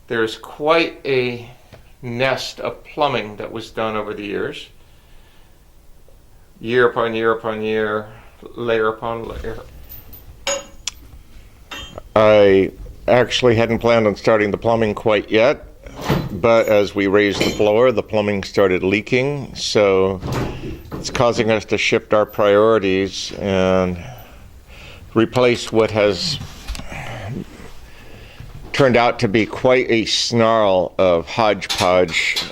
there's quite a nest of plumbing that was done over the years. Year upon year upon year, layer upon layer. I actually hadn't planned on starting the plumbing quite yet, but as we raised the floor, the plumbing started leaking, so it's causing us to shift our priorities and replace what has turned out to be quite a snarl of hodgepodge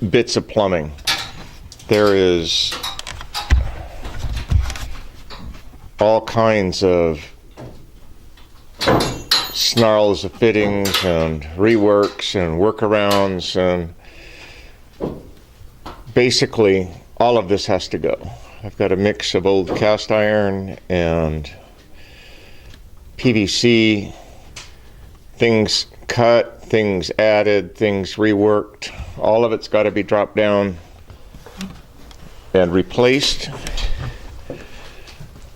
bits of plumbing. There is all kinds of snarls of fittings and reworks and workarounds, and basically all of this has to go. I've got a mix of old cast iron and PVC, things cut, things added, things reworked. All of it's got to be dropped down and replaced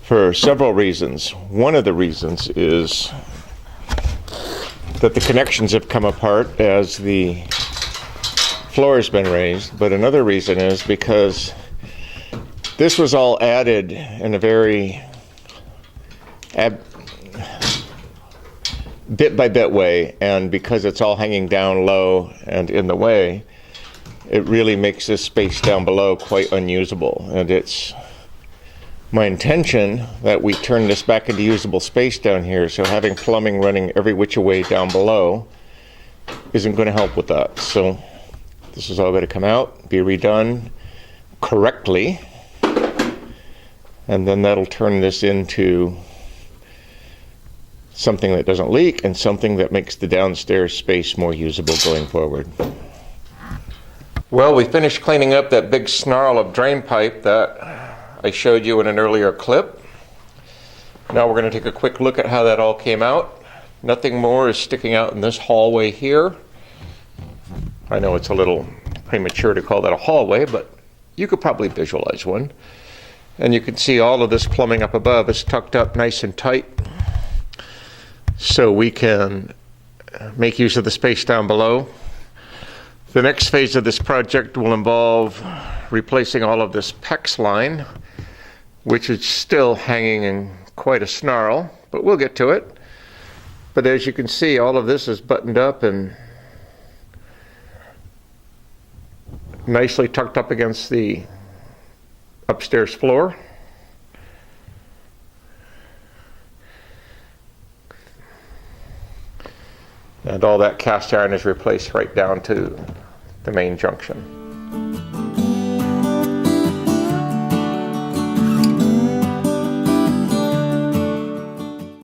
for several reasons. One of the reasons is that the connections have come apart as the floor has been raised, but another reason is because this was all added in a very bit by bit way, and because it's all hanging down low and in the way, it really makes this space down below quite unusable. And it's my intention that we turn this back into usable space down here, so having plumbing running every which way down below isn't going to help with that. So this is all going to come out, be redone correctly, and then that'll turn this into something that doesn't leak and something that makes the downstairs space more usable going forward. Well, we finished cleaning up that big snarl of drain pipe that I showed you in an earlier clip. Now we're going to take a quick look at how that all came out. Nothing more is sticking out in this hallway here. I know it's a little premature to call that a hallway, but you could probably visualize one. And you can see all of this plumbing up above is tucked up nice and tight, so we can make use of the space down below. The next phase of this project will involve replacing all of this PEX line, which is still hanging in quite a snarl, but we'll get to it. But as you can see, all of this is buttoned up and nicely tucked up against the upstairs floor. And all that cast iron is replaced right down to the main junction.